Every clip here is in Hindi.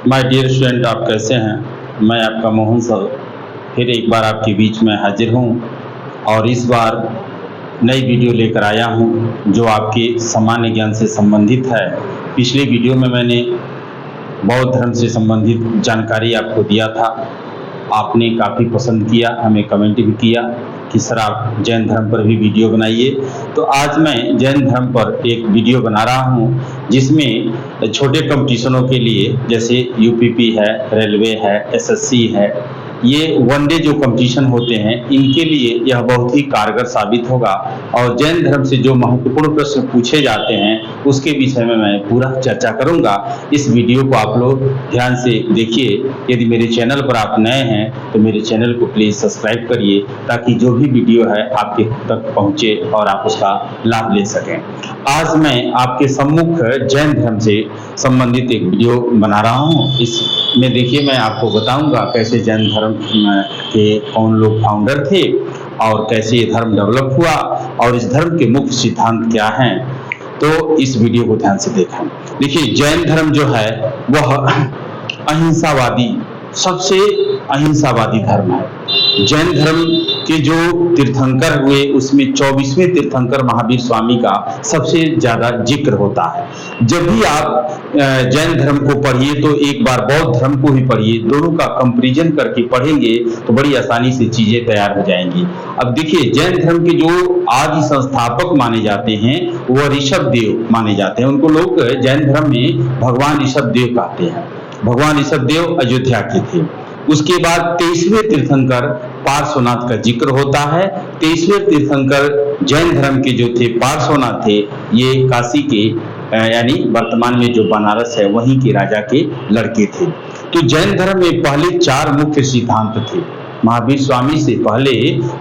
माय डियर स्टूडेंट, आप कैसे हैं? मैं आपका मोहन सर फिर एक बार आपके बीच में हाजिर हूं और इस बार नई वीडियो लेकर आया हूं जो आपके सामान्य ज्ञान से संबंधित है। पिछले वीडियो में मैंने बौद्ध धर्म से संबंधित जानकारी आपको दिया था। आपने काफ़ी पसंद किया, हमें कमेंट भी किया कि सर आप जैन धर्म पर भी वीडियो बनाइए। तो आज मैं जैन धर्म पर एक वीडियो बना रहा हूं जिसमें छोटे कंपटीशनों के लिए जैसे यूपीपी है, रेलवे है, एसएससी है, ये वनडे जो कंपटीशन होते हैं इनके लिए यह बहुत ही कारगर साबित होगा। और जैन धर्म से जो महत्वपूर्ण प्रश्न पूछे जाते हैं उसके विषय में मैं पूरा चर्चा करूंगा। इस वीडियो को आप लोग ध्यान से देखिए। यदि मेरे चैनल पर आप नए हैं तो मेरे चैनल को प्लीज़ सब्सक्राइब करिए ताकि जो भी वीडियो है आपके तक पहुंचे और आप उसका लाभ ले सकें। आज मैं आपके सम्मुख जैन धर्म से संबंधित एक वीडियो बना रहा हूं। इसमें देखिए मैं आपको बताऊंगा कैसे जैन धर्म के कौन लोग फाउंडर थे और कैसे ये धर्म डेवलप हुआ और इस धर्म के मुख्य सिद्धांत क्या हैं। तो इस वीडियो को ध्यान से देखें। देखिए जैन धर्म जो है वह अहिंसावादी, सबसे अहिंसावादी धर्म है। जैन धर्म के जो तीर्थंकर हुए उसमें 24वें तीर्थंकर महावीर स्वामी का सबसे ज्यादा जिक्र होता है। जब भी आप जैन धर्म को पढ़िए तो एक बार बौद्ध धर्म को भी पढ़िए, दोनों का कंपैरिजन करके पढ़ेंगे तो बड़ी आसानी से चीजें तैयार हो जाएंगी। अब देखिए जैन धर्म के जो आदि संस्थापक माने जाते हैं वह ऋषभ देव माने जाते हैं। उनको लोग जैन धर्म में भगवान ऋषभ देव कहते हैं। भगवान ऋषभ देव अयोध्या के थे। उसके बाद 23वें तीर्थंकर पार्श्वनाथ का जिक्र होता है। 23वें तीर्थंकर जैन धर्म के जो थे पार्श्वनाथ थे, ये काशी के यानी वर्तमान में जो बनारस है वहीं के राजा के लड़के थे। तो जैन धर्म में पहले 4 मुख्य सिद्धांत थे। महावीर स्वामी से पहले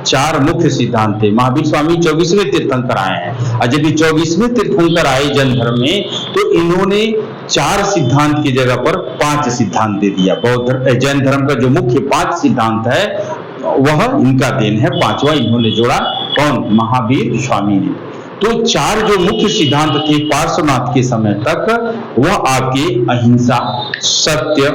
4 मुख्य सिद्धांत थे। महावीर स्वामी 24वें तीर्थंकर आए हैं और जब ये 24वें तीर्थंकर आए जैन धर्म में तो इन्होंने 4 सिद्धांत की जगह पर 5 सिद्धांत दे दिया। बौद्ध जैन धर्म का जो मुख्य 5 सिद्धांत है वह इनका देन है। 5वां इन्होंने जोड़ा, कौन? महावीर स्वामी ने। तो 4 जो मुख्य सिद्धांत थे पार्श्वनाथ के समय तक वह आपके अहिंसा, सत्य,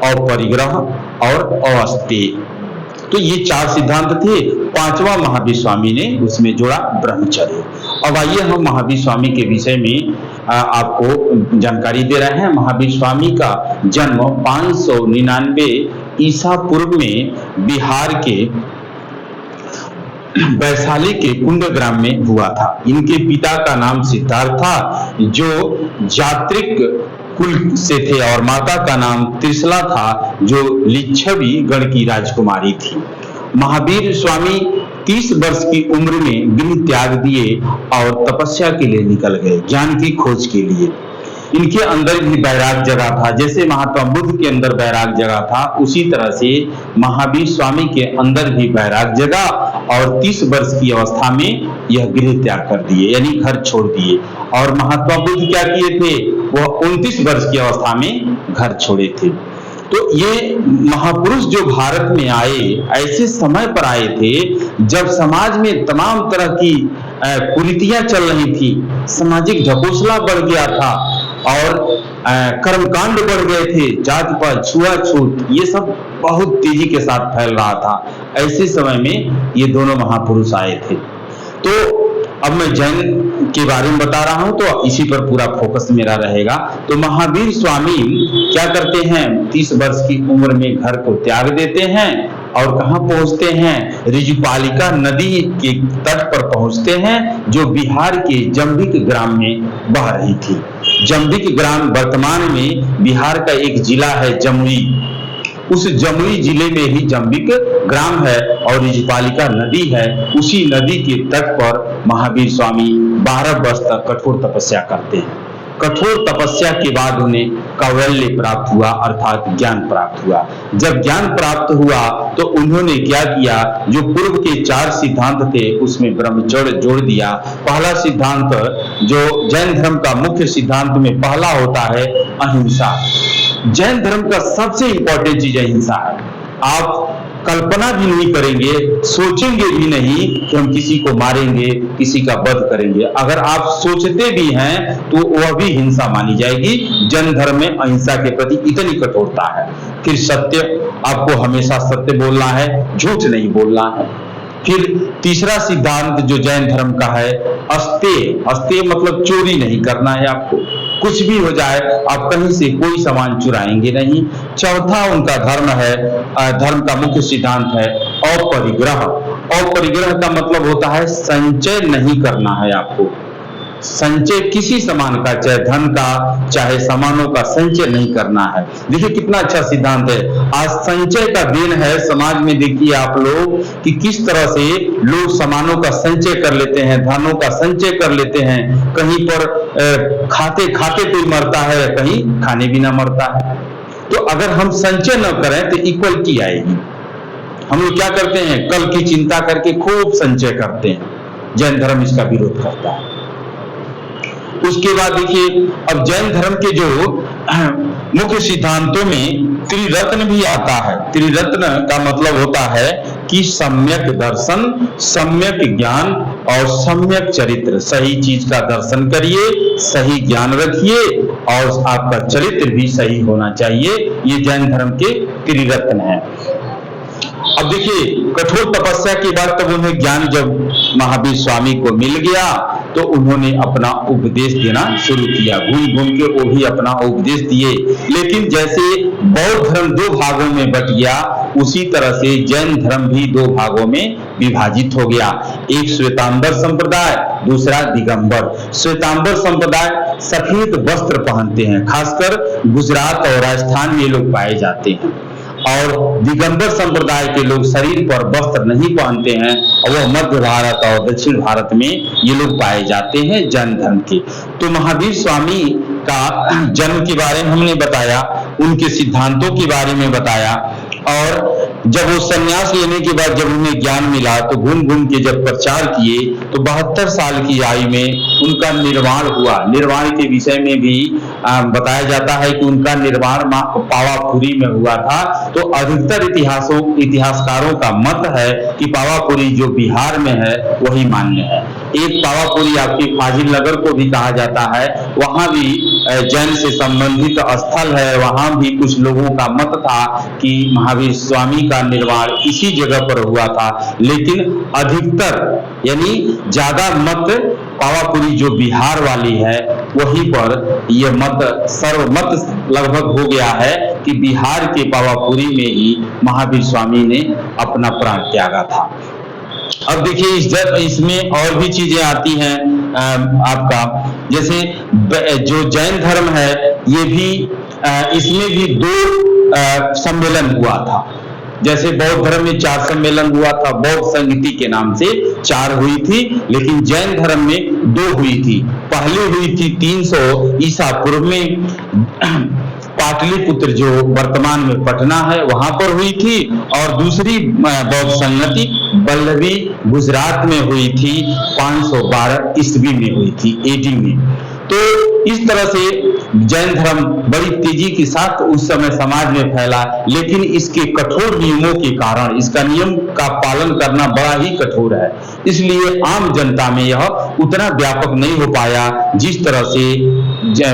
अपरिग्रह और अवस्थेय, तो ये 4 सिद्धांत थे। 5वां महावीर स्वामी ने उसमें जोड़ा ब्रह्मचर्य। अब आइए हम महावीर स्वामी के विषय में आपको जानकारी दे रहे हैं। महावीर स्वामी का जन्म 599 ईसा पूर्व में बिहार के वैशाली के कुंडग्राम में हुआ था। इनके पिता का नाम सिद्धार्थ था जो जात्रिक कुल से थे और माता का नाम त्रिशला था जो लिच्छवी गण की राजकुमारी थी। महावीर स्वामी 30 वर्ष की उम्र में गृह त्याग दिए और तपस्या के लिए निकल गए, ज्ञान की खोज के लिए। इनके अंदर भी वैराग जगा था। जैसे महात्मा बुद्ध के अंदर वैराग जगा था उसी तरह से महावीर स्वामी के अंदर भी वैराग जगा और 30 वर्ष की अवस्था में यह गृह त्याग कर दिए यानी घर छोड़ दिए। और महात्मा बुद्ध क्या किए थे? वह 29 वर्ष की अवस्था में घर छोड़े थे। तो ये महापुरुष जो भारत में आए ऐसे समय पर आए थे जब समाज में तमाम तरह की कुरीतियां चल रही थी, सामाजिक ढकोसला बढ़ गया था और कर्मकांड बढ़ गए थे, जातिपात, छुआछूत, ये सब बहुत तेजी के साथ फैल रहा था। ऐसे समय में ये दोनों महापुरुष आए थे। तो अब मैं जैन के बारे में बता रहा हूं तो इसी पर पूरा फोकस मेरा रहेगा। तो महावीर स्वामी क्या करते हैं? 30 वर्ष की उम्र में घर को त्याग देते हैं और कहां पहुंचते हैं? ऋजुपालिका नदी के तट पर पहुंचते हैं जो बिहार के जंबिक ग्राम में बह रही थी। जंबिक ग्राम वर्तमान में बिहार का एक जिला है जमुई। उस जमुई जिले में ही जंबिक ग्राम है और ऋजुपालिका नदी है। उसी नदी के तट पर महावीर स्वामी 12 वर्ष तक कठोर तपस्या करते हैं। कठोर तपस्या के बाद उन्हें कौवल्य प्राप्त हुआ अर्थात ज्ञान प्राप्त हुआ। जब ज्ञान प्राप्त हुआ तो उन्होंने क्या किया? जो पूर्व के 4 सिद्धांत थे उसमें ब्रह्मचर्य जोड़ दिया। पहला सिद्धांत जो जैन धर्म का मुख्य सिद्धांत में पहला होता है अहिंसा। जैन धर्म का सबसे इंपॉर्टेंट चीज अहिंसा है। आप कल्पना भी नहीं करेंगे, सोचेंगे भी नहीं कि हम किसी को मारेंगे, किसी का वध करेंगे। अगर आप सोचते भी हैं तो वह भी हिंसा मानी जाएगी। जैन धर्म में अहिंसा के प्रति इतनी कठोरता है। फिर सत्य, आपको हमेशा सत्य बोलना है, झूठ नहीं बोलना है। फिर तीसरा सिद्धांत जो जैन धर्म का है, अस्तेय। अस्तेय मतलब चोरी नहीं करना है आपको, कुछ भी हो जाए आप कहीं से कोई सामान चुराएंगे नहीं। चौथा उनका धर्म है, धर्म का मुख्य सिद्धांत है अपरिग्रह। अपरिग्रह का मतलब होता है संचय नहीं करना है आपको। संचय किसी सामान का, चाहे धन का चाहे सामानों का संचय नहीं करना है। देखिए कितना अच्छा सिद्धांत है। आज संचय का दिन है समाज में। देखिए आप लोग कि किस तरह से लोग सामानों का संचय कर लेते हैं, धनों का संचय कर लेते हैं। कहीं पर खाते खाते कोई मरता है, कहीं खाने बिना मरता है। तो अगर हम संचय न करें तो इक्वलिटी आएगी। हम लोग क्या करते हैं, कल की चिंता करके खूब संचय करते हैं। जैन धर्म इसका विरोध करता है। उसके बाद देखिए, अब जैन धर्म के जो मुख्य सिद्धांतों में त्रिरत्न भी आता है। त्रिरत्न का मतलब होता है कि सम्यक दर्शन, सम्यक ज्ञान और सम्यक चरित्र। सही चीज का दर्शन करिए, सही ज्ञान रखिए और आपका चरित्र भी सही होना चाहिए। ये जैन धर्म के त्रिरत्न है। अब देखिए, कठोर तपस्या के बाद तब उन्हें ज्ञान जब महावीर स्वामी को मिल गया तो उन्होंने अपना उपदेश देना शुरू किया। घूम घूम के वो भी अपना उपदेश दिए। लेकिन जैसे बौद्ध धर्म दो भागों में बट गया, उसी तरह से जैन धर्म भी दो भागों में विभाजित हो गया। एक श्वेतांबर संप्रदाय, दूसरा दिगंबर। श्वेतांबर संप्रदाय सफेद वस्त्र पहनते हैं, खासकर गुजरात और राजस्थान में ये लोग पाए जाते हैं। और दिगंबर संप्रदाय के लोग शरीर पर वस्त्र नहीं पहनते हैं और वह मध्य भारत और दक्षिण भारत में ये लोग पाए जाते हैं जैन धर्म के। तो महावीर स्वामी का जन्म के बारे में हमने बताया, उनके सिद्धांतों के बारे में बताया। और जब वो संन्यास लेने के बाद जब उन्हें ज्ञान मिला तो घूम घूम के जब प्रचार किए तो 72 साल की आयु में उनका निर्वाण हुआ। निर्वाण के विषय में भी बताया जाता है कि उनका निर्वाण पावापुरी में हुआ था। तो अधिकतर इतिहासकारों का मत है कि पावापुरी जो बिहार में है वही मान्य है। एक पावापुरी आपकी फाजिल नगर को भी कहा जाता है, वहां भी जैन से संबंधित स्थल है। वहां भी कुछ लोगों का मत था कि महावीर स्वामी का निर्वाण इसी जगह पर हुआ था। लेकिन अधिकतर यानी ज्यादा मत पावापुरी जो बिहार वाली है वहीं पर यह मत सर्वमत लगभग हो गया है कि बिहार के पावापुरी में ही महावीर स्वामी ने अपना प्राण त्यागा था। अब देखिए इसमें और भी चीजें आती हैं आपका, जैसे जो जैन धर्म है ये भी इसमें भी 2 सम्मेलन हुआ था। जैसे बौद्ध धर्म में 4 सम्मेलन हुआ था, बौद्ध संगति के नाम से 4 हुई थी, लेकिन जैन धर्म में 2 हुई थी। पहली हुई थी 300 ईसा पूर्व में पाटलिपुत्र जो वर्तमान में पटना है वहां पर हुई थी, और दूसरी बौद्ध संगति बल्लभी गुजरात में हुई थी 512 ईस्वी में हुई थी, AD में। तो इस तरह से जैन धर्म बड़ी तेजी के साथ उस समय समाज में फैला, लेकिन इसके कठोर नियमों के कारण इसका नियम का पालन करना बड़ा ही कठोर है, इसलिए आम जनता में यह उतना व्यापक नहीं हो पाया जिस तरह से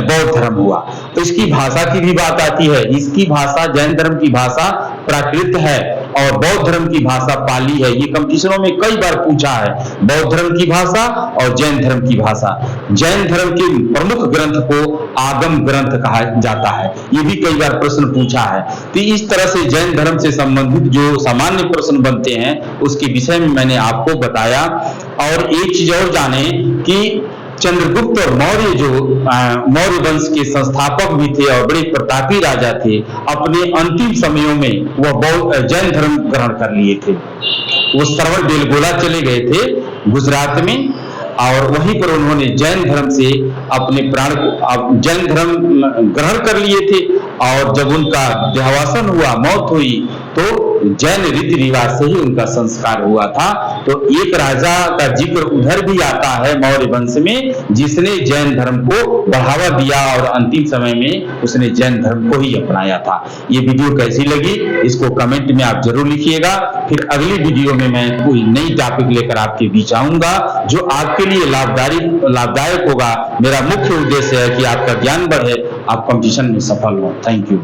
बौद्ध धर्म हुआ। तो इसकी भाषा की भी बात आती है। इसकी भाषा, जैन धर्म की भाषा प्राकृत है और बौद्ध धर्म की भाषा पाली है। ये कंपटीशनों में कई बार पूछा है, बौद्ध धर्म की भाषा और जैन धर्म की भाषा। जैन धर्म के प्रमुख ग्रंथ को आगम ग्रंथ कहा जाता है, ये भी कई बार प्रश्न पूछा है। तो इस तरह से जैन धर्म से संबंधित जो सामान्य प्रश्न बनते हैं उसके विषय में मैंने आपको बताया। और एक चीज और जाने कि चंद्रगुप्त और मौर्य जो मौर्य वंश के संस्थापक भी थे और बड़े प्रतापी राजा थे, अपने अंतिम समयों में वह जैन धर्म ग्रहण कर लिए थे। वो सरवण बेलगोला चले गए थे गुजरात में और वहीं पर उन्होंने जैन धर्म से अपने प्राण को, जैन धर्म ग्रहण कर लिए थे। और जब उनका देहावसान हुआ, मौत हुई, तो जैन रीति रिवाज से ही उनका संस्कार हुआ था। तो एक राजा का जिक्र उधर भी आता है मौर्य वंश में, जिसने जैन धर्म को बढ़ावा दिया और अंतिम समय में उसने जैन धर्म को ही अपनाया था। ये वीडियो कैसी लगी इसको कमेंट में आप जरूर लिखिएगा। फिर अगली वीडियो में मैं कोई नई टॉपिक लेकर आपके बीच आऊंगा जो आपके लिए लाभदायक होगा। मेरा मुख्य उद्देश्य है कि आपका ज्ञान बढ़े, आप कंपटीशन में सफल हो। Thank you.